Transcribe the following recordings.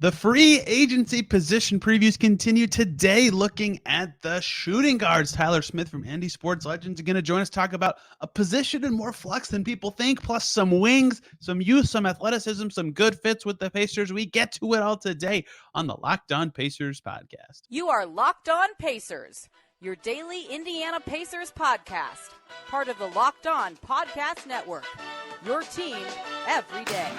The free agency position previews continue today, looking at the shooting guards. Tyler Smith from Indy Sports Legends is going to join us, talk about a position in more flux than people think, plus some wings, some youth, some athleticism, some good fits with the Pacers. We get to it all today on the Locked On Pacers podcast. You are Locked On Pacers, your daily Indiana Pacers podcast, part of the Locked On Podcast Network, your team every day.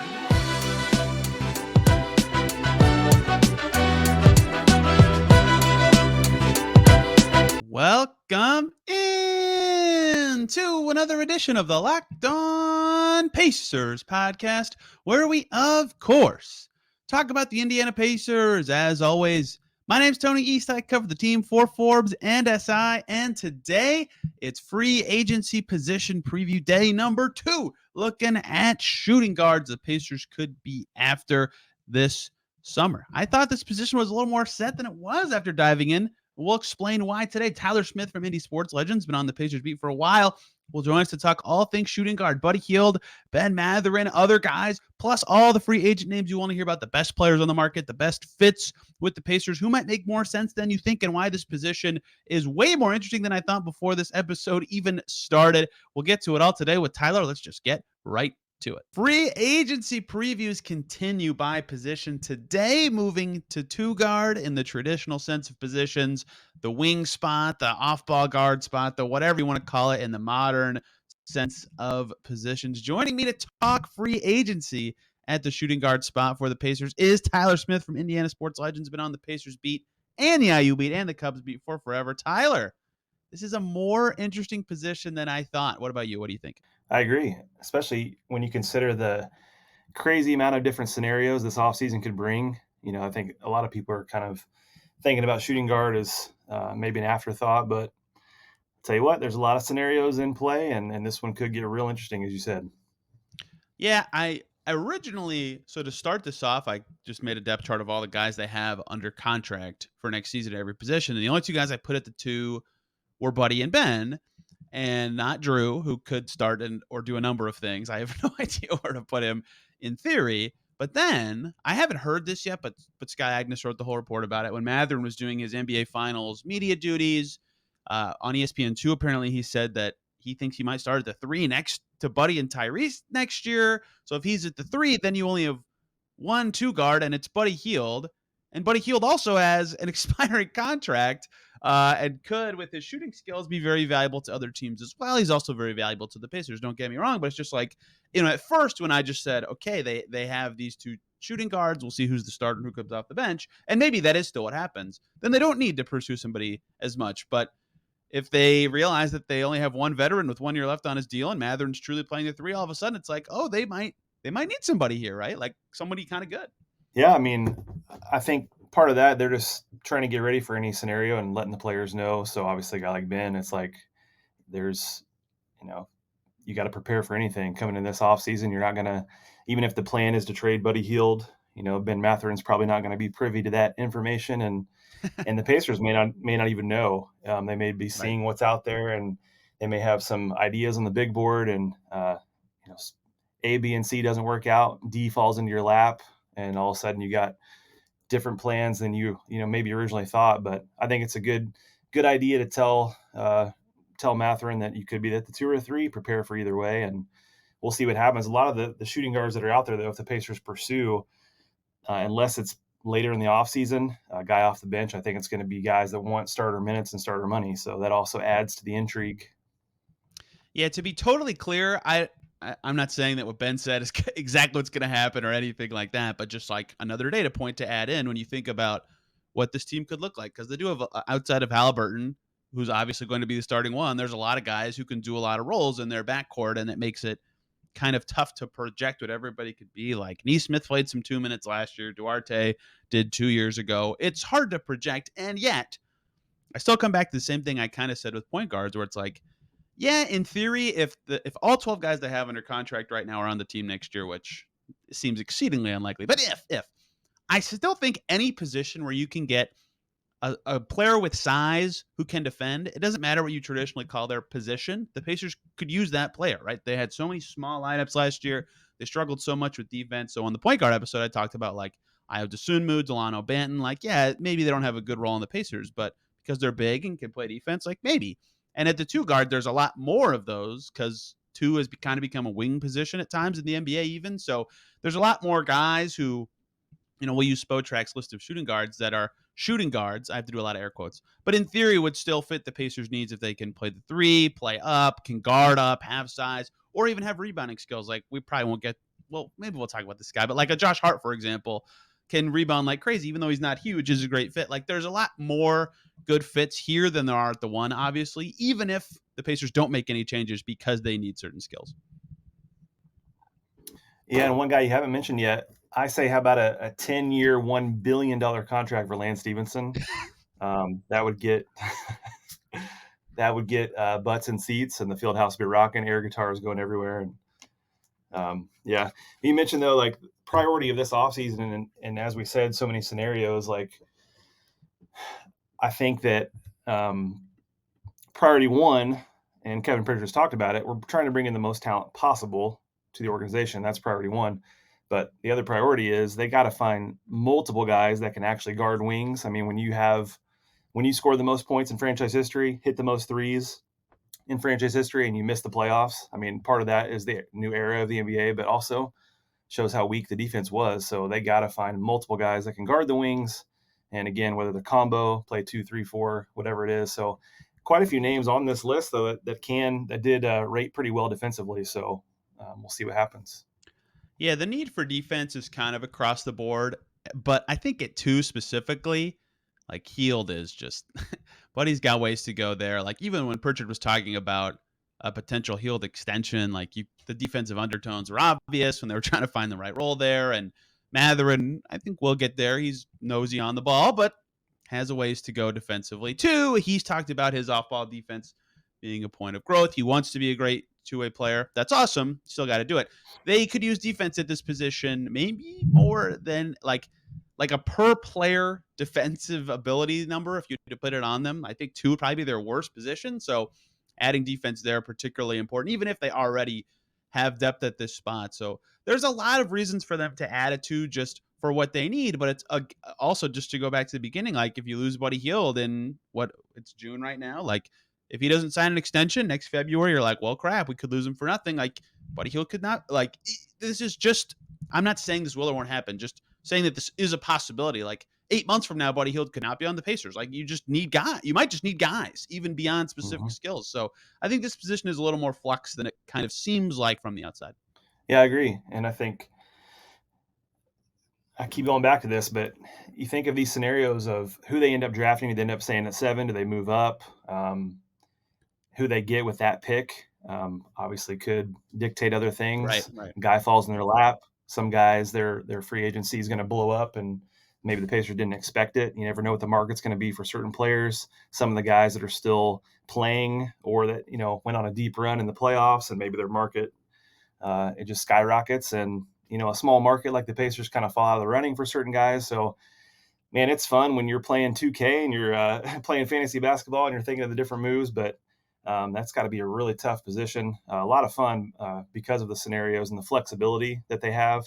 Welcome in to another edition of the Locked On Pacers podcast, where we, of course, talk about the Indiana Pacers. As always, my name's Tony East. I cover the team for Forbes and SI, and today it's free agency position preview day number 2, looking at shooting guards the Pacers could be after this summer. I thought this position was a little more set than it was after diving in. We'll explain why today. Tyler Smith from Indy Sports Legends, been on the Pacers beat for a while, will join us to talk all things shooting guard. Buddy Hield, Ben Mathurin, other guys, plus all the free agent names you want to hear about, the best players on the market, the best fits with the Pacers, who might make more sense than you think, and why this position is way more interesting than I thought before this episode even started. We'll get to it all today with Tyler. Let's just get right to it. Free agency previews continue by position today, moving to 2 guard in the traditional sense of positions, the wing spot, the off-ball guard spot, the whatever you want to call it in the modern sense of positions. Joining me to talk free agency at the shooting guard spot for the Pacers is Tyler Smith from Indiana Sports Legends, been on the Pacers beat and the IU beat and the Cubs beat for forever. Tyler, this is a more interesting position than I thought. What about you? What do you think? I agree, especially when you consider the crazy amount of different scenarios this offseason could bring. You know, I think a lot of people are kind of thinking about shooting guard as maybe an afterthought, but I'll tell you what, there's a lot of scenarios in play, and this one could get real interesting, as you said. Yeah, I originally, so to start this off, I just made a depth chart of all the guys they have under contract for next season at every position. And the only 2 guys I put at the 2 were Buddy and Ben, and not Drew, who could start or do a number of things. I have no idea where to put him in theory. But then, I haven't heard this yet, but Sky Agnes wrote the whole report about it. When Mathurin was doing his NBA Finals media duties on ESPN2, apparently he said that he thinks he might start at the 3 next to Buddy and Tyrese next year. So if he's at the 3, then you only have 1 2-guard, and it's Buddy Hield. And Buddy Hield also has an expiring contract and could, with his shooting skills, be very valuable to other teams as well. He's also very valuable to the Pacers, don't get me wrong, but it's just like, you know, at first when I just said, okay, they have these 2 shooting guards, we'll see who's the starter and who comes off the bench, and maybe that is still what happens, then they don't need to pursue somebody as much. But if they realize that they only have 1 veteran with 1 year left on his deal and Mathurin's truly playing the 3, all of a sudden it's like, oh, they might need somebody here, right? Like somebody kind of good. Yeah, I mean, I think part of that, they're just trying to get ready for any scenario and letting the players know. So obviously a guy like Ben, it's like there's, you know, you got to prepare for anything coming in this offseason. You're not going to, even if the plan is to trade Buddy Hield, you know, Ben Mathurin's probably not going to be privy to that information. And the Pacers may not even know. They may be seeing what's out there, and they may have some ideas on the big board, and you know, A, B, and C doesn't work out. D falls into your lap, and all of a sudden you got different plans than you maybe originally thought. But I think it's a good idea to tell Mathurin that you could be at the 2 or 3, prepare for either way, and we'll see what happens. A lot of the shooting guards that are out there, though, if the Pacers pursue, unless it's later in the offseason, a guy off the bench, I think it's going to be guys that want starter minutes and starter money. So that also adds to the intrigue. Yeah, to be totally clear, I'm not saying that what Ben said is exactly what's going to happen or anything like that, but just like another data point to add in when you think about what this team could look like. Because they do have, outside of Haliburton, who's obviously going to be the starting 1, there's a lot of guys who can do a lot of roles in their backcourt, and it makes it kind of tough to project what everybody could be. Like Nesmith played some 2 minutes last year. Duarte did 2 years ago. It's hard to project, and yet I still come back to the same thing I kind of said with point guards, where it's like, yeah, in theory, if all 12 guys they have under contract right now are on the team next year, which seems exceedingly unlikely, but if I still think any position where you can get a player with size who can defend, it doesn't matter what you traditionally call their position. The Pacers could use that player, right? They had so many small lineups last year. They struggled so much with defense. So on the point guard episode, I talked about, like, Io DeSunmu, Delano Banton, like, yeah, maybe they don't have a good role in the Pacers, but because they're big and can play defense, like maybe. And at the 2 guard, there's a lot more of those because 2 has kind of become a wing position at times in the NBA even. So there's a lot more guys who, we'll use Spotrac's list of shooting guards that are shooting guards. I have to do a lot of air quotes, but in theory would still fit the Pacers' needs if they can play the 3, play up, can guard up, have size, or even have rebounding skills. Like we probably won't get, well, maybe we'll talk about this guy, but like a Josh Hart, for example, can rebound like crazy, even though he's not huge, is a great fit. Like there's a lot more good fits here than there are at the 1, obviously, even if the Pacers don't make any changes because they need certain skills. Yeah, and one guy you haven't mentioned yet, I say, how about a 10-year, $1 billion contract for Lance Stevenson? That would get butts and seats, and the field house would be rocking, air guitars going everywhere. And yeah, you mentioned though, like priority of this offseason, and as we said, so many scenarios. Like I think that priority 1, and Kevin Pritchard's talked about it, we're trying to bring in the most talent possible to the organization. That's priority 1. But the other priority is they got to find multiple guys that can actually guard wings. I mean, when you score the most points in franchise history, hit the most threes in franchise history, and you miss the playoffs, I mean, part of that is the new era of the NBA, but also shows how weak the defense was. So they got to find multiple guys that can guard the wings. And again, whether the combo, play 2, 3, 4, whatever it is. So quite a few names on this list, though, that did rate pretty well defensively. So we'll see what happens. Yeah, the need for defense is kind of across the board, but I think at 2 specifically, like Hield is just, Buddy's got ways to go there. Like even when Pritchard was talking about a potential Hield extension, like the defensive undertones were obvious when they were trying to find the right role there. And Mathurin, I think we'll get there. He's nosy on the ball, but has a ways to go defensively. 2, he's talked about his off-ball defense being a point of growth. He wants to be a great 2-way player. That's awesome. Still got to do it. They could use defense at this position maybe more than like a per player defensive ability number if you to put it on them. I think 2 would probably be their worst position. So adding defense there particularly important, even if they already have depth at this spot. So there's a lot of reasons for them to add a 2 just for what they need, but it's also just to go back to the beginning. Like if you lose Buddy Hield in it's June right now, like if he doesn't sign an extension next February, you're like, well, crap, we could lose him for nothing. Like Buddy Hield could not, like, this is just, I'm not saying this will or won't happen, just saying that this is a possibility. Like 8 months from now, Buddy Hield could not be on the Pacers. Like you just need guys. You might just need guys, even beyond specific skills. So I think this position is a little more flux than it kind of seems like from the outside. Yeah, I agree. And I think I keep going back to this, but you think of these scenarios of who they end up drafting. Do they end up staying at 7? Do they move up? Who they get with that pick obviously could dictate other things. Right. Guy falls in their lap. Some guys, their free agency is going to blow up, and maybe the Pacers didn't expect it. You never know what the market's going to be for certain players. Some of the guys that are still playing or that went on a deep run in the playoffs, and maybe their market it just skyrockets. And a small market like the Pacers kind of fall out of the running for certain guys. So, man, it's fun when you're playing 2K and you're playing fantasy basketball and you're thinking of the different moves, but that's got to be a really tough position. A lot of fun because of the scenarios and the flexibility that they have.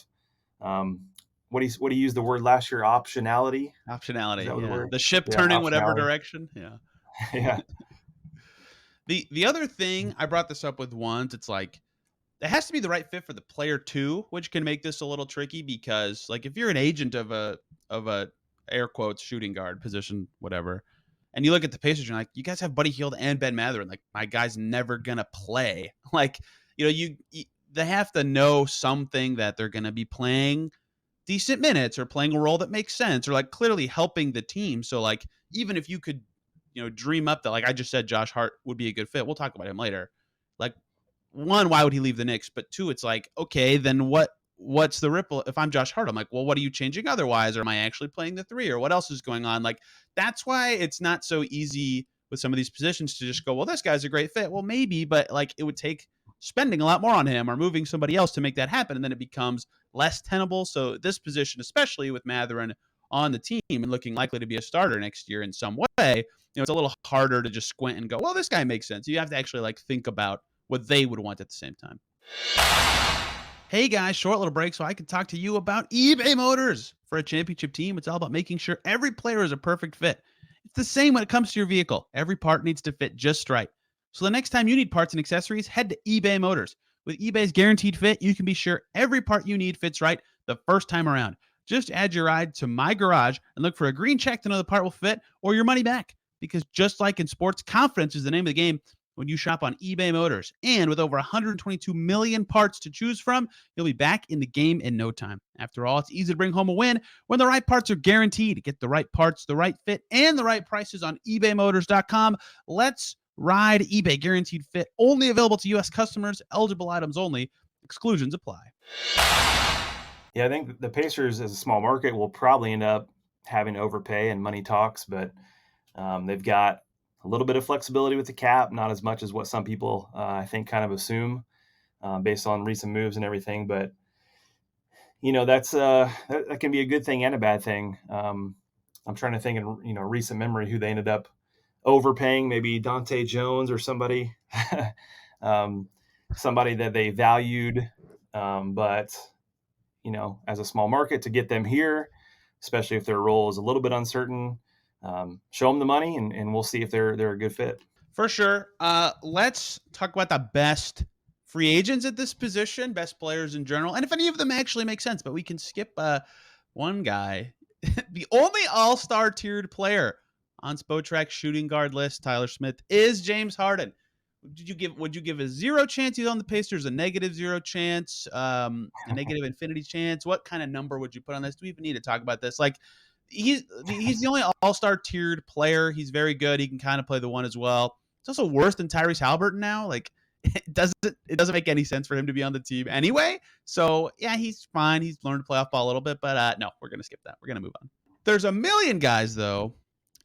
What do you use the word last year? Optionality. Yeah. The ship turning whatever direction. Yeah. Yeah. The other thing I brought this up with once, it's like it has to be the right fit for the player too, which can make this a little tricky because like if you're an agent of a air quotes shooting guard position, whatever, and you look at the Pacers, you're like, you guys have Buddy Hield and Ben Mathurin. Like, my guy's never gonna play. Like, they have to know something that they're gonna be playing decent minutes or playing a role that makes sense or like clearly helping the team. So like, even if you could, dream up that, like I just said, Josh Hart would be a good fit. We'll talk about him later. Like, 1, why would he leave the Knicks? But 2, it's like, okay, then what's the ripple? If I'm Josh Hart, I'm like, well, what are you changing otherwise? Or am I actually playing the 3? Or what else is going on? Like, that's why it's not so easy with some of these positions to just go, well, this guy's a great fit. Well, maybe, but like it would take spending a lot more on him or moving somebody else to make that happen. And then it becomes less tenable. So this position, especially with Mathurin on the team and looking likely to be a starter next year in some way, it's a little harder to just squint and go, well, this guy makes sense. You have to actually like think about what they would want at the same time. Hey guys, short little break so I can talk to you about eBay Motors. For a championship team, it's all about making sure every player is a perfect fit. It's the same when it comes to your vehicle. Every part needs to fit just right. So the next time you need parts and accessories, head to eBay Motors. With eBay's guaranteed fit, you can be sure every part you need fits right the first time around. Just add your ride to My Garage and look for a green check to know the part will fit or your money back. Because just like in sports, confidence is the name of the game when you shop on eBay Motors. And with over 122 million parts to choose from, you'll be back in the game in no time. After all, it's easy to bring home a win when the right parts are guaranteed. Get the right parts, the right fit, and the right prices on ebaymotors.com. Let's ride. eBay guaranteed fit. Only available to U.S. customers. Eligible items only. Exclusions apply. Yeah, I think the Pacers, as a small market, will probably end up having to overpay and money talks, but they've got a little bit of flexibility with the cap, not as much as what some people, I think, kind of assume based on recent moves and everything. But that can be a good thing and a bad thing. I'm trying to think in recent memory who they ended up overpaying, maybe Dante Jones or somebody, somebody that they valued, but as a small market, to get them here, especially if their role is a little bit uncertain, show them the money and we'll see if they're a good fit. For sure. Let's talk about the best free agents at this position, best players in general, and if any of them actually make sense. But we can skip one guy, the only all-star tiered player on Spotrac's shooting guard list, Tyler Smith, is James Harden. Would you give a 0 chance he's on the Pacers, a negative 0 chance, a negative infinity chance? What kind of number would you put on this? Do we even need to talk about this? Like, he's the only all-star tiered player. He's very good. He can kind of play the one as well. It's also worse than Tyrese Haliburton now. Like, it doesn't make any sense for him to be on the team anyway. So yeah, he's fine. He's learned to play off ball a little bit, but no, we're gonna skip that. We're gonna move on. There's a million guys though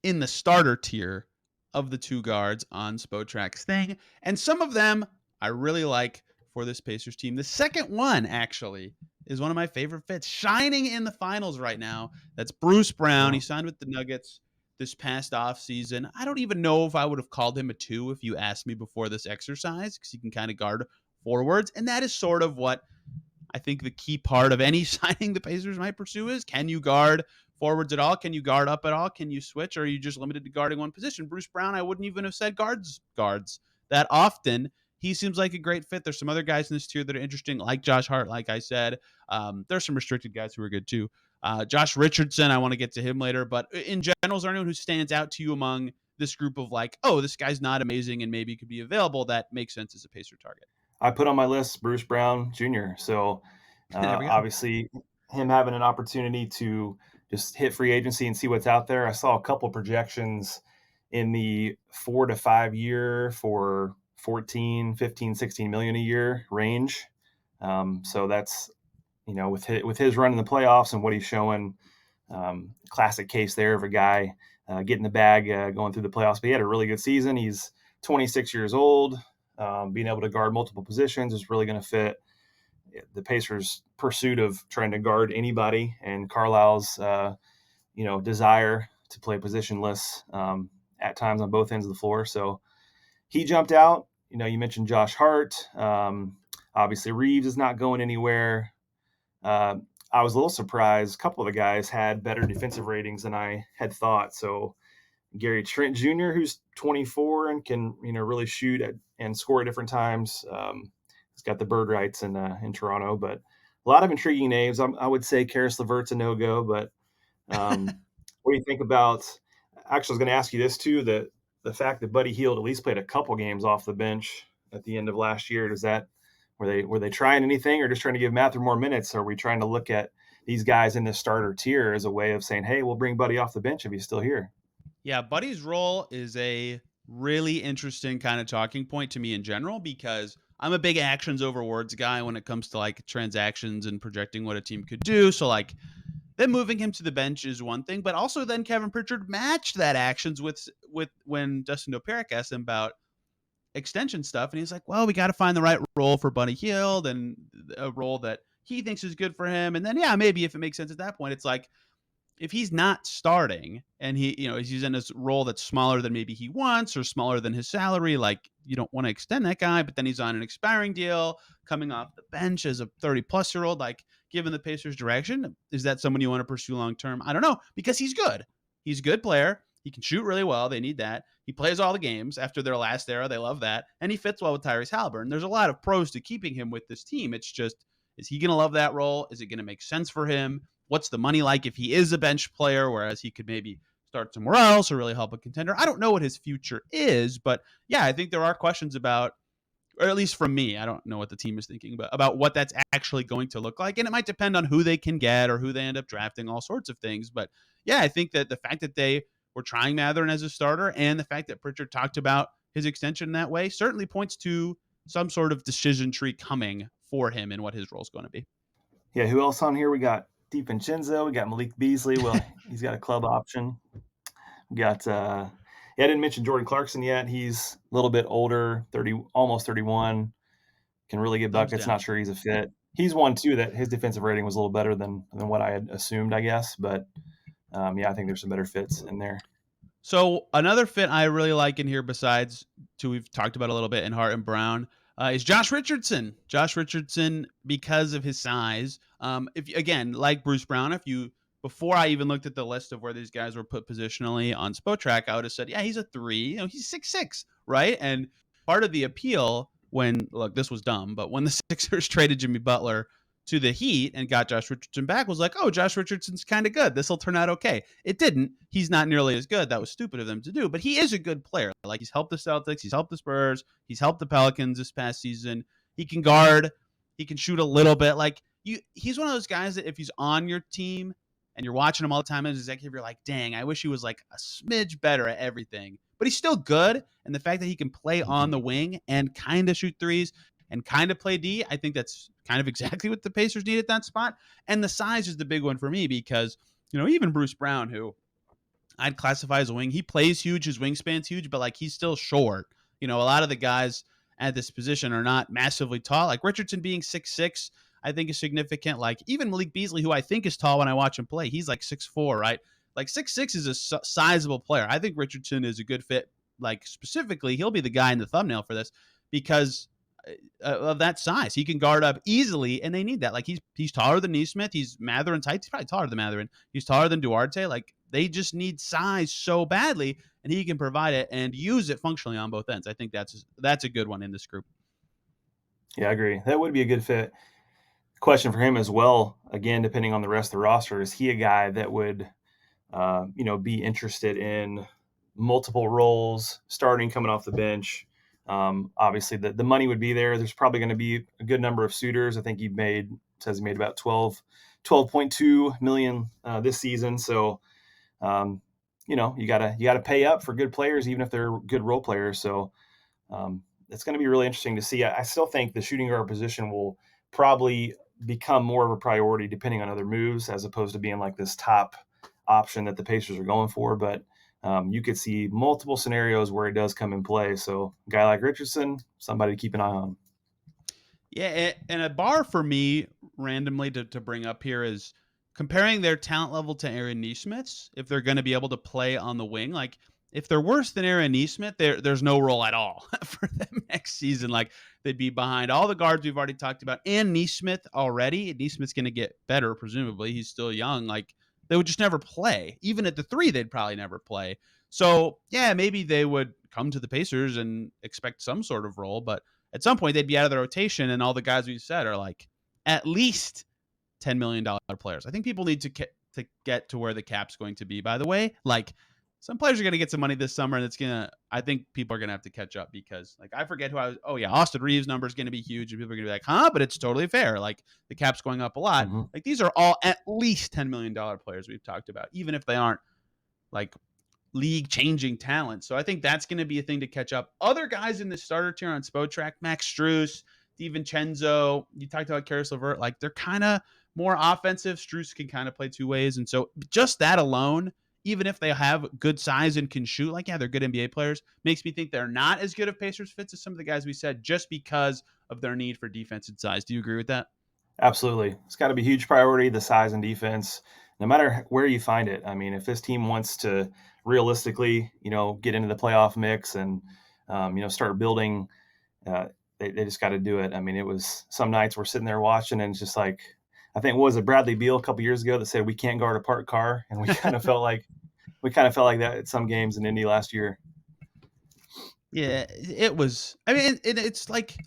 in the starter tier of the two guards on Spotrac's thing, and some of them I really like for this Pacers team. The second one actually is one of my favorite fits, shining in the finals right now. That's Bruce Brown. He signed with the Nuggets this past offseason. I don't even know if I would have called him a 2 if you asked me before this exercise, because he can kind of guard forwards. And that is sort of what I think the key part of any signing the Pacers might pursue is, can you guard forwards at all? Can you guard up at all? Can you switch? Or are you just limited to guarding one position? Bruce Brown, I wouldn't even have said guards that often. He seems like a great fit. There's some other guys in this tier that are interesting, like Josh Hart, like I said. There's some restricted guys who are good too. Josh Richardson, I want to get to him later. But in general, is there anyone who stands out to you among this group of like, oh, this guy's not amazing and maybe could be available, that makes sense as a Pacer target? I put on my list Bruce Brown Jr. So obviously him having an opportunity to just hit free agency and see what's out there. I saw a couple projections in the 4 to 5 year for 14, 15, 16 million a year range. So that's, with his run in the playoffs and what he's showing, classic case there of a guy getting the bag going through the playoffs. But he had a really good season. He's 26 years old. Being able to guard multiple positions is really going to fit the Pacers' pursuit of trying to guard anybody, and Carlisle's desire to play positionless at times on both ends of the floor. So he jumped out. You mentioned Josh Hart. Obviously, Reeves is not going anywhere. I was a little surprised. A couple of the guys had better defensive ratings than I had thought. So Gary Trent Jr., who's 24 and can really shoot and score at different times. He's got the bird rights in Toronto, but a lot of intriguing names. I would say Karis LeVert's a no-go, but what do you think about? Actually, I was going to ask you this too: the fact that Buddy Hield at least played a couple games off the bench at the end of last year. Were they trying anything, or just trying to give Mathurin more minutes? Or are we trying to look at these guys in the starter tier as a way of saying, hey, we'll bring Buddy off the bench if he's still here? Yeah, Buddy's role is a really interesting kind of talking point to me in general, because I'm a big actions over words guy when it comes to like transactions and projecting what a team could do. So like then moving him to the bench is one thing, but also then Kevin Pritchard matched that actions with when Dustin Dopirak asked him about extension stuff, and he's like, well, we got to find the right role for Buddy Hield and a role that he thinks is good for him. And then, yeah, maybe if it makes sense at that point, it's like, if he's not starting and he's in this role that's smaller than maybe he wants or smaller than his salary, like you don't want to extend that guy, but then he's on an expiring deal coming off the bench as a 30-plus-year-old, like given the Pacers direction, is that someone you want to pursue long term? I don't know, because he's good. He's a good player. He can shoot really well. They need that. He plays all the games after their last era. They love that. And he fits well with Tyrese Haliburton. There's a lot of pros to keeping him with this team. It's just, is he going to love that role? Is it going to make sense for him? What's the money like if he is a bench player, whereas he could maybe start somewhere else or really help a contender? I don't know what his future is, but yeah, I think there are questions about, or at least from me, I don't know what the team is thinking, but about what that's actually going to look like. And it might depend on who they can get or who they end up drafting, all sorts of things. But yeah, I think that the fact that they were trying Mathurin as a starter and the fact that Pritchard talked about his extension in that way certainly points to some sort of decision tree coming for him and what his role is going to be. Yeah, who else on here? We got DiVincenzo, we got Malik Beasley. Well, he's got a club option. We got I didn't mention Jordan Clarkson yet. He's a little bit older, 30, almost 31. Can really get buckets. Not sure he's a fit. He's one too that his defensive rating was a little better than what I had assumed, I guess. But I think there's some better fits in there. So another fit I really like in here, besides two we've talked about a little bit in Hart and Brown, is Josh Richardson. Josh Richardson, because of his size. Like Bruce Brown, before I even looked at the list of where these guys were put positionally on Spotrac, I would have said, yeah, he's a 3. He's 6'6", right? And part of the appeal this was dumb, but when the Sixers traded Jimmy Butler to the Heat and got Josh Richardson back, was like, oh, Josh Richardson's kind of good. This will turn out okay. It didn't. He's not nearly as good. That was stupid of them to do, but he is a good player. Like, he's helped the Celtics. He's helped the Spurs. He's helped the Pelicans this past season. He can guard. He can shoot a little bit. Like, he's one of those guys that if he's on your team and you're watching him all the time as an executive, you're like, dang, I wish he was like a smidge better at everything. But he's still good. And the fact that he can play on the wing and kind of shoot threes and kind of play D, I think that's kind of exactly what the Pacers need at that spot. And the size is the big one for me because, even Bruce Brown, who I'd classify as a wing, he plays huge, his wingspan's huge, but like he's still short. A lot of the guys at this position are not massively tall. Like Richardson being 6'6", I think is significant. Like even Malik Beasley, who I think is tall when I watch him play, he's like 6'4", right? Like 6'6" is a sizable player. I think Richardson is a good fit. Like specifically, he'll be the guy in the thumbnail for this because of that size. He can guard up easily, and they need that. Like he's taller than Nesmith. He's Mathurin type. He's probably taller than Mathurin. He's taller than Duarte. Like they just need size so badly, and he can provide it and use it functionally on both ends. I think that's a good one in this group. Yeah, I agree. That would be a good fit. Question for him as well, again, depending on the rest of the roster, is he a guy that would, be interested in multiple roles, starting, coming off the bench? Obviously, the money would be there. There's probably going to be a good number of suitors. I think he says he made about 12.2 million this season. So, you gotta pay up for good players, even if they're good role players. So it's going to be really interesting to see. I still think the shooting guard position will probably become more of a priority depending on other moves, as opposed to being like this top option that the Pacers are going for. But you could see multiple scenarios where it does come in play. So a guy like Richardson, somebody to keep an eye on. Yeah, and a bar for me randomly to bring up here is comparing their talent level to Aaron Nesmith's. If they're going to be able to play on the wing, like if they're worse than Aaron Nesmith, there's no role at all for them next season. Like they'd be behind all the guards we've already talked about and Nesmith already. Nesmith's going to get better, presumably. He's still young. Like they would just never play. Even at the 3, they'd probably never play. So yeah, maybe they would come to the Pacers and expect some sort of role, but at some point they'd be out of the rotation, and all the guys we said are like at least $10 million players. I think people need to get to where the cap's going to be, by the way. Like some players are going to get some money this summer, and I think people are going to have to catch up because like I forget who I was. Oh yeah, Austin Reeves' number is going to be huge, and people are going to be like, huh? But it's totally fair. Like the cap's going up a lot. Mm-hmm. Like these are all at least $10 million players we've talked about, even if they aren't like league-changing talent. So I think that's going to be a thing to catch up. Other guys in the starter tier on Spotrac, Max Strus, DiVincenzo, you talked about Caris LeVert, like they're kind of more offensive. Strus can kind of play two ways. And so just that alone, even if they have good size and can shoot, like, yeah, they're good NBA players, makes me think they're not as good of Pacers fits as some of the guys we said just because of their need for defense and size. Do you agree with that? Absolutely. It's got to be a huge priority, the size and defense. no matter where you find it. I mean, if this team wants to realistically, get into the playoff mix and, start building, uh, they just got to do it. I mean, it was some nights we're sitting there watching and it's just like, I think, what was it, Bradley Beal a couple years ago that said we can't guard a parked car, and we kind of felt like that at some games in Indy last year. Yeah, it was. I mean, it's like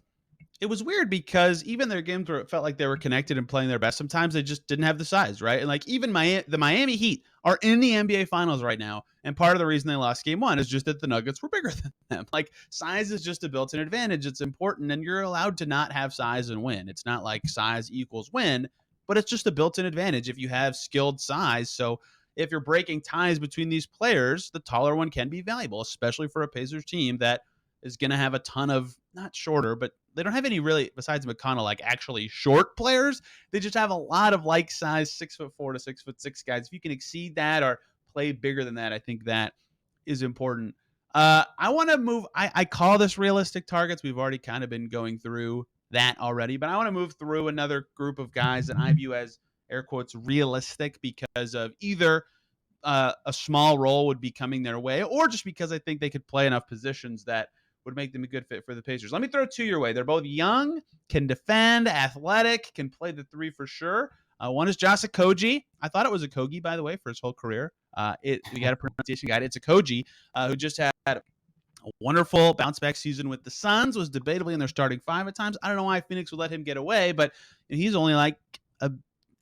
it was weird because even their games where it felt like they were connected and playing their best, sometimes they just didn't have the size, right? And like even the Miami Heat are in the NBA Finals right now, and part of the reason they lost Game 1 is just that the Nuggets were bigger than them. Like size is just a built-in advantage. It's important, and you're allowed to not have size and win. It's not like size equals win, but it's just a built-in advantage if you have skilled size. So if you're breaking ties between these players, the taller one can be valuable, especially for a Pacers team that is going to have a ton of not shorter, but they don't have any really besides McConnell like actually short players. They just have a lot of like size 6'4" to 6'6" guys. If you can exceed that or play bigger than that, I think that is important. I want to move. I call this realistic targets. We've already kind of been going through that already, but I want to move through another group of guys that I view as air quotes realistic because of either a small role would be coming their way, or just because I think they could play enough positions that would make them a good fit for the Pacers. Let me throw two your way. They're both young, can defend, athletic, can play the three for sure. One is Josh Okogie. I thought it was Okogie, by the way, for his whole career. We got a pronunciation guide. It's Okogie, who just had a wonderful bounce back season with the Suns, was debatably in their starting five at times. I don't know why Phoenix would let him get away, but he's only like a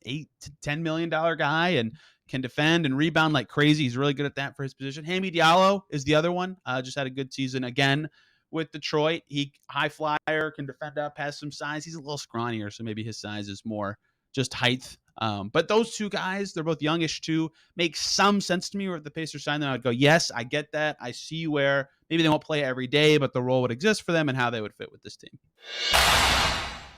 $8 to $10 million guy and can defend and rebound like crazy. He's really good at that for his position. Hamid Diallo is the other one. Just had a good season again with Detroit. He high flyer, can defend up, has some size. He's a little scrawnier, so maybe his size is more just height. But those two guys, they're both youngish too. Makes some sense to me. Where if the Pacers sign them, I'd go, yes, I get that. I see where maybe they won't play every day, but the role would exist for them and how they would fit with this team.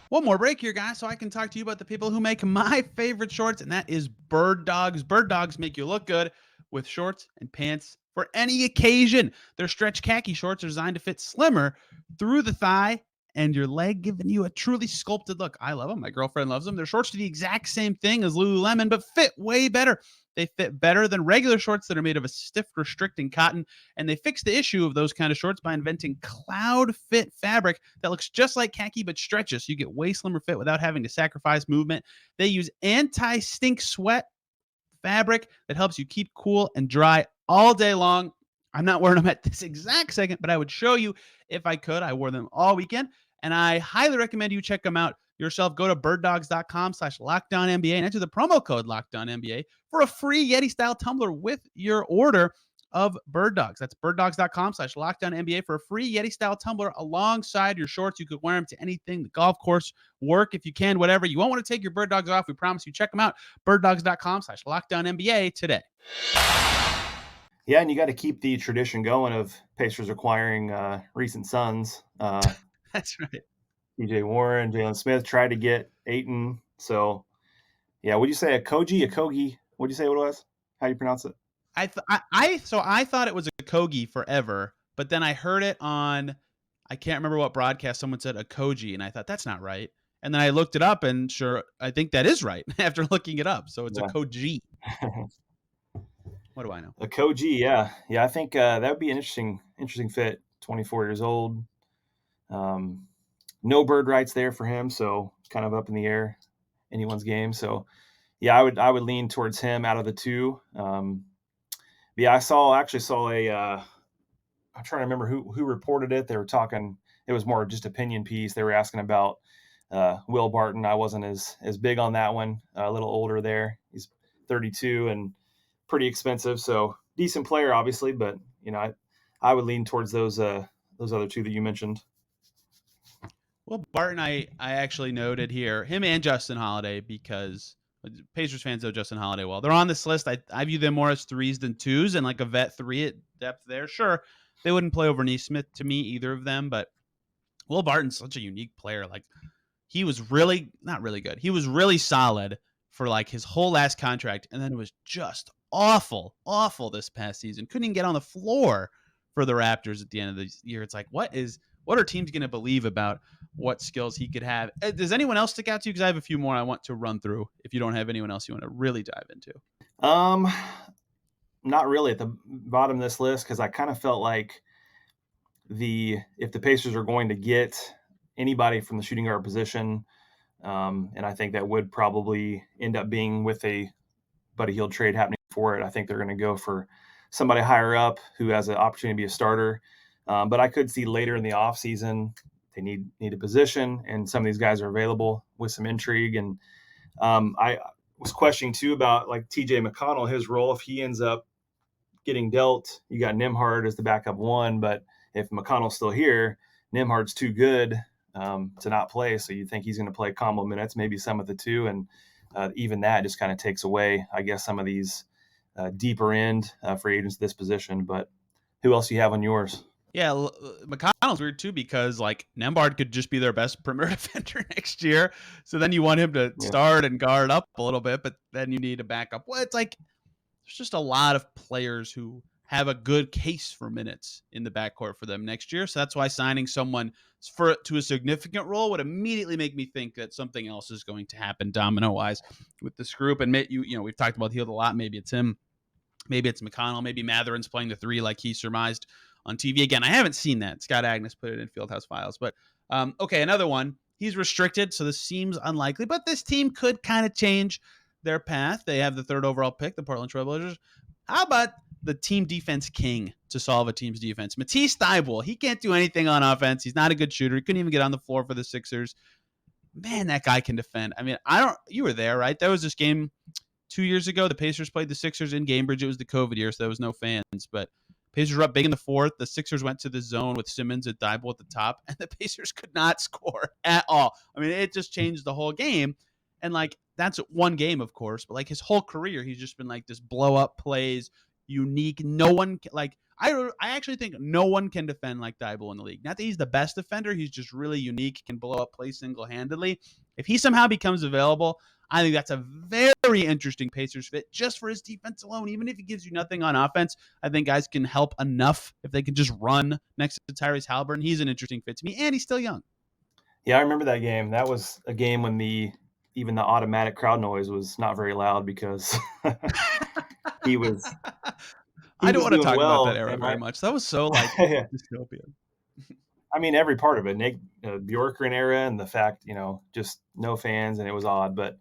One more break here, guys, so I can talk to you about the people who make my favorite shorts, and that is Birddogs. Birddogs make you look good with shorts and pants for any occasion. Their stretch khaki shorts are designed to fit slimmer through the thigh and your leg, giving you a truly sculpted look. I love them. My girlfriend loves them. Their shorts do the exact same thing as Lululemon, but fit way better. They fit better than regular shorts that are made of a stiff, restricting cotton, and they fix the issue of those kind of shorts by inventing cloud fit fabric that looks just like khaki but stretches, so you get way slimmer fit without having to sacrifice movement. They use anti-stink sweat fabric that helps you keep cool and dry all day long. I'm not wearing them at this exact second, but I would show you if I could. I wore them all weekend, and I highly recommend you check them out yourself. Go to birddogs.com/LockedOnNBA and enter the promo code LockedOnNBA for a free Yeti-style tumbler with your order of Birddogs. That's birddogs.com/LockedOnNBA for a free Yeti-style tumbler alongside your shorts. You could wear them to anything, the golf course, work if you can, whatever. You won't want to take your Birddogs off. We promise you. Check them out. birddogs.com/LockedOnNBA today. Yeah, and you got to keep the tradition going of Pacers acquiring recent Suns. That's right. TJ Warren, Jalen Smith tried to get Ayton. So, yeah, would you say Okogie? What do you say it was? How do you pronounce it? I thought it was a Okogie forever, but then I heard it on, I can't remember what broadcast, someone said Okogie, and I thought that's not right. And then I looked it up, and sure, I think that is right after looking it up. So it's Okogie. What do I know? Okogie, yeah. I think that would be an interesting fit. 24 years old. No bird rights there for him, so kind of up in the air, anyone's game. So, yeah, I would lean towards him out of the two. Yeah, I actually saw a. I'm trying to remember who reported it. They were talking. It was more just opinion piece. They were asking about Will Barton. I wasn't as big on that one. A little older there. He's 32 and pretty expensive. So decent player, obviously, but I would lean towards those other two that you mentioned. Well, Barton, I actually noted here him and Justin Holiday, because Pacers fans know Justin Holiday well. They're on this list. I view them more as threes than twos, and like a vet three at depth there. Sure, they wouldn't play over Neesmith to me, either of them, but Will Barton's such a unique player. Like, he was really not really good. He was really solid for like his whole last contract, and then it was just awful this past season. Couldn't even get on the floor for the Raptors at the end of the year. It's like, what are teams going to believe about what skills he could have? Does anyone else stick out to you? Because I have a few more I want to run through if you don't have anyone else you want to really dive into. Um, Not really at the bottom of this list because I kind of felt like if the Pacers are going to get anybody from the shooting guard position, and I think that would probably end up being with a Buddy Hield trade happening for it. I think they're going to go for somebody higher up who has an opportunity to be a starter. But I could see later in the offseason they need a position, and some of these guys are available with some intrigue. And I was questioning too about like T.J. McConnell, his role if he ends up getting dealt. You got Nembhard as the backup one, but if McConnell's still here, Nembhard's too good to not play. So you think he's going to play combo minutes, maybe some of the two, and even that just kind of takes away, I guess, some of these deeper end free agents at this position. But who else do you have on yours? Yeah, McConnell's weird too because like Nembhard could just be their best perimeter defender next year. So then you want him to start and guard up a little bit, but then you need a backup. Well, it's like there's just a lot of players who have a good case for minutes in the backcourt for them next year. So that's why signing someone to a significant role would immediately make me think that something else is going to happen domino-wise with this group. And we've talked about Hield a lot. Maybe it's him. Maybe it's McConnell. Maybe Mathurin's playing the three like he surmised on TV. Again, I haven't seen that. Scott Agnes put it in Fieldhouse Files. But, okay, another one. He's restricted, so this seems unlikely. But this team could kind of change their path. They have the 3rd overall pick, the Portland Trailblazers. How about the team defense king to solve a team's defense? Matisse Thybulle. He can't do anything on offense. He's not a good shooter. He couldn't even get on the floor for the Sixers. Man, that guy can defend. I mean, you were there, right? There was this game 2 years ago. The Pacers played the Sixers in Cambridge. It was the COVID year, so there was no fans. But Pacers were up big in the 4th. The Sixers went to the zone with Simmons and Thybulle at the top, and the Pacers could not score at all. I mean, it just changed the whole game. And, like, that's one game, of course, but, like, his whole career, he's just been, like, this blow-up plays, unique. No one – like, I actually think no one can defend like Thybulle in the league. Not that he's the best defender. He's just really unique, can blow up plays single-handedly. If he somehow becomes available – I think that's a very interesting Pacers fit just for his defense alone. Even if he gives you nothing on offense, I think guys can help enough if they can just run next to Tyrese Haliburton. He's an interesting fit to me, and he's still young. Yeah, I remember that game. That was a game when even the automatic crowd noise was not very loud because he was. I don't want to talk well, about that era very much. That was so like dystopian. I mean, every part of it, Nick Bjorkgren era, and the fact just no fans, and it was odd, but.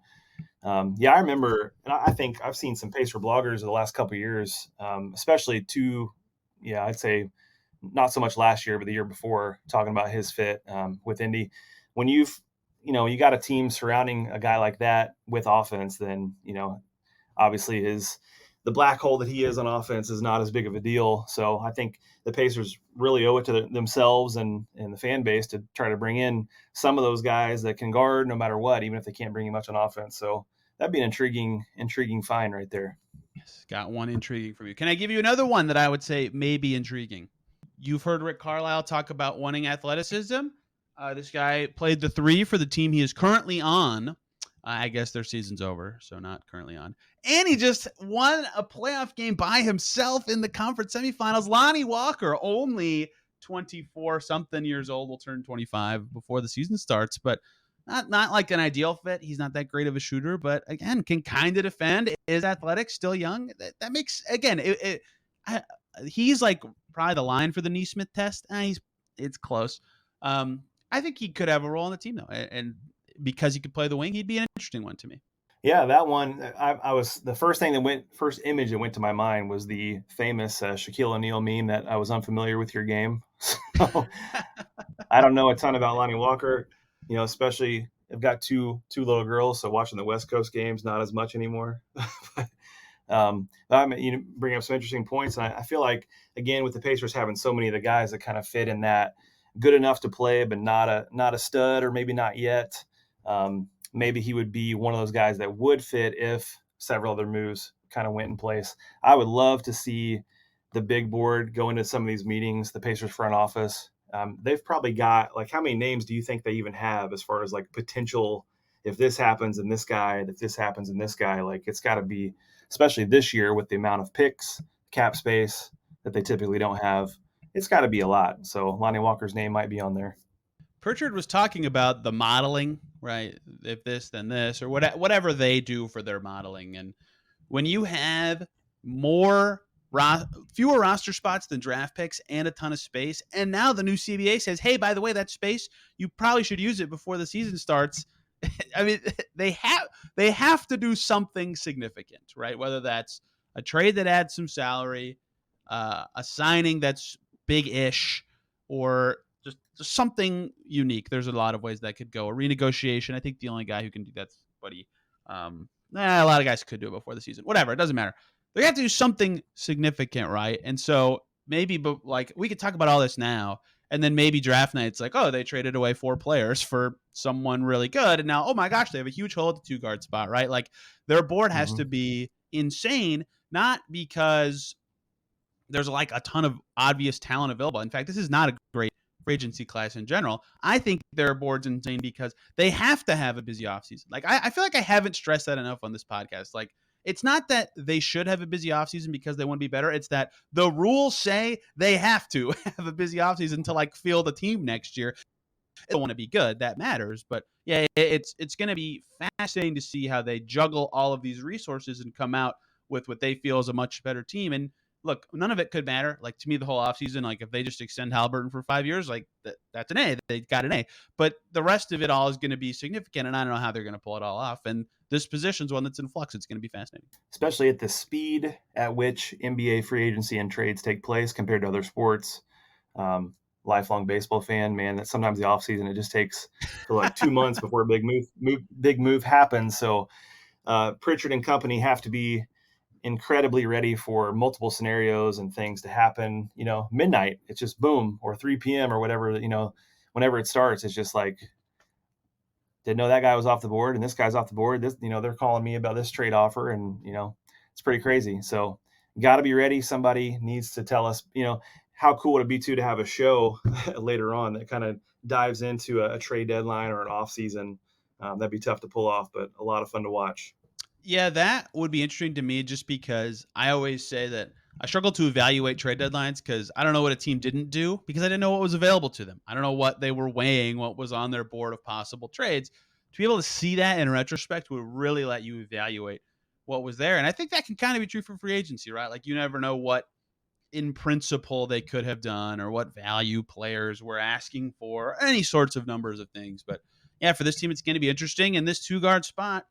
I remember, and I think I've seen some Pacer bloggers the last couple of years, especially I'd say not so much last year, but the year before, talking about his fit with Indy. When you got a team surrounding a guy like that with offense, then, obviously the black hole that he is on offense is not as big of a deal. So I think the Pacers really owe it to themselves and the fan base to try to bring in some of those guys that can guard no matter what, even if they can't bring you much on offense. So that'd be an intriguing find right there. Yes, got one intriguing from you. Can I give you another one that I would say may be intriguing? You've heard Rick Carlisle talk about wanting athleticism. This guy played the 3 for the team he is currently on. I guess their season's over, so not currently on. And he just won a playoff game by himself in the conference semifinals. Lonnie Walker, only 24-something years old, will turn 25 before the season starts, but not like an ideal fit. He's not that great of a shooter, but again, can kind of defend, is athletic, still young. That makes, again, he's like probably the line for the Neesmith test. It's close. I think he could have a role on the team, though, and because he could play the wing, he'd be an interesting one to me. Yeah, that one, I was the first image that went to my mind was the famous Shaquille O'Neal meme that I was unfamiliar with your game. So I don't know a ton about Lonnie Walker, especially I've got two little girls, so watching the West Coast games, not as much anymore. I mean, you bring up some interesting points, and I feel like, again, with the Pacers having so many of the guys that kind of fit in that good enough to play, but not a stud, or maybe not yet. Maybe he would be one of those guys that would fit if several other moves kind of went in place. I would love to see the big board go into some of these meetings, the Pacers front office. They've probably got, like, how many names do you think they even have as far as like potential, if this happens in this guy, if this happens in this guy? Like, it's got to be, especially this year with the amount of picks, cap space that they typically don't have, it's got to be a lot. So Lonnie Walker's name might be on there. Pritchard was talking about the modeling, right? If this, then this, or whatever they do for their modeling. And when you have fewer roster spots than draft picks and a ton of space, and now the new CBA says, hey, by the way, that space, you probably should use it before the season starts. I mean, they have to do something significant, right? Whether that's a trade that adds some salary, a signing that's big-ish, or just something unique. There's a lot of ways that could go. A renegotiation. I think the only guy who can do that's Buddy. A lot of guys could do it before the season. Whatever, it doesn't matter. They have to do something significant, right? And so maybe, but like we could talk about all this now, and then maybe draft night's like, oh, they traded away 4 players for someone really good, and now, oh my gosh, they have a huge hole at the 2-guard spot, right? Like their board has to be insane, not because there's like a ton of obvious talent available. In fact, this is not a great free agency class in general. I think their board's insane because they have to have a busy offseason. Like I feel like I haven't stressed that enough on this podcast. Like it's not that they should have a busy offseason because they want to be better. It's that the rules say they have to have a busy offseason to like field a team next year. They want to be good. That matters. But yeah, it's going to be fascinating to see how they juggle all of these resources and come out with what they feel is a much better team. And look, none of it could matter. Like to me, the whole offseason, like if they just extend Haliburton for 5 years, like that's an A. They got an A. But the rest of it all is going to be significant, and I don't know how they're going to pull it all off. And this position's one that's in flux. It's going to be fascinating. Especially at the speed at which NBA free agency and trades take place compared to other sports. Lifelong baseball fan, man, that sometimes the offseason, it just takes for like 2 months before a big move happens. So Pritchard and company have to be incredibly ready for multiple scenarios and things to happen, midnight. It's just boom, or 3 p.m. or whatever, whenever it starts, it's just like, didn't know that guy was off the board and this guy's off the board. This, they're calling me about this trade offer, and, it's pretty crazy. So got to be ready. Somebody needs to tell us, how cool would it be to have a show later on that kind of dives into a trade deadline or an off season. That'd be tough to pull off, but a lot of fun to watch. Yeah, that would be interesting to me just because I always say that I struggle to evaluate trade deadlines because I don't know what a team didn't do because I didn't know what was available to them. I don't know what they were weighing, what was on their board of possible trades. To be able to see that in retrospect would really let you evaluate what was there. And I think that can kind of be true for free agency, right? Like you never know what in principle they could have done or what value players were asking for, or any sorts of numbers of things. But yeah, for this team, it's going to be interesting. And this 2-guard spot,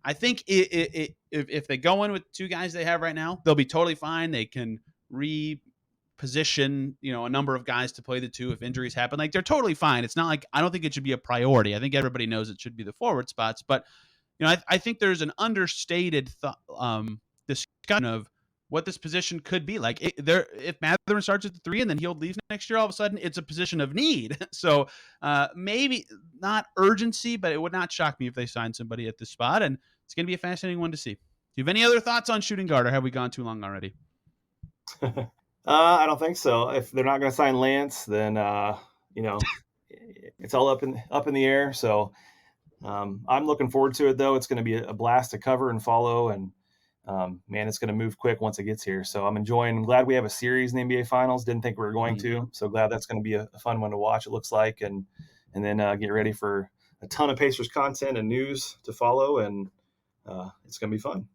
I think if they go in with 2 guys they have right now, they'll be totally fine. They can reposition, a number of guys to play the 2 if injuries happen. Like they're totally fine. It's not like I don't think it should be a priority. I think everybody knows it should be the forward spots, but I think there's an understated discussion of what this position could be like. If Mathurin starts at the 3 and then he'll leave next year, all of a sudden it's a position of need. So maybe not urgency, but it would not shock me if they sign somebody at this spot. And it's going to be a fascinating one to see. Do you have any other thoughts on shooting guard, or have we gone too long already? I don't think so. If they're not going to sign Lance, then it's all up in the air. So I'm looking forward to it, though. It's going to be a blast to cover and follow, and man, it's going to move quick once it gets here. So I'm glad we have a series in the NBA Finals. Didn't think we were going to. So glad that's going to be a fun one to watch, it looks like, and then get ready for a ton of Pacers content and news to follow, and it's going to be fun.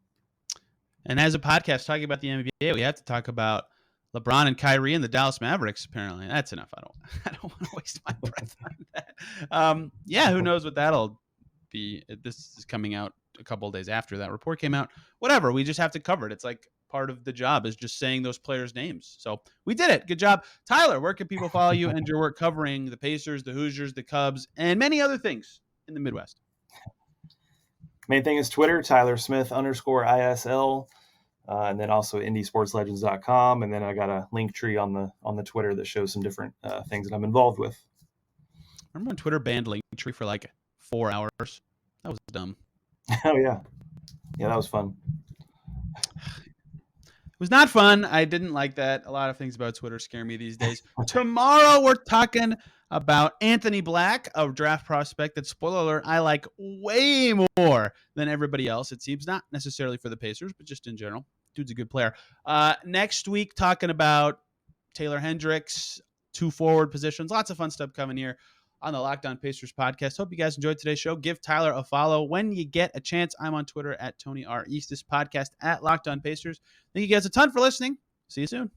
And as a podcast talking about the NBA, we have to talk about LeBron and Kyrie and the Dallas Mavericks. Apparently, that's enough. I don't want to waste my breath on that. Yeah, who knows what that'll be. This is coming out a couple of days after that report came out. Whatever, we just have to cover it. It's like part of the job is just saying those players' names. So we did it. Good job, Tyler. Where can people follow you and your work covering the Pacers, the Hoosiers, the Cubs, and many other things in the Midwest? Main thing is Twitter, Tyler Smith _ISL, and then also IndySportsLegends.com. And then I got a link tree on the Twitter that shows some different things that I'm involved with. Remember when Twitter banned link tree for like 4 hours? That was dumb. Oh yeah, that was fun. It was not fun. I didn't like that. A lot of things about Twitter scare me these days. Tomorrow we're talking about Anthony Black, a draft prospect that, spoiler alert, I like way more than everybody else. It seems not necessarily for the Pacers, but just in general. Dude's a good player. Next week, talking about Taylor Hendricks, 2 forward positions. Lots of fun stuff coming here. on the Locked On Pacers podcast. Hope you guys enjoyed today's show. Give Tyler a follow when you get a chance. I'm on Twitter at Tony R. East. This podcast at Locked On Pacers. Thank you guys a ton for listening. See you soon.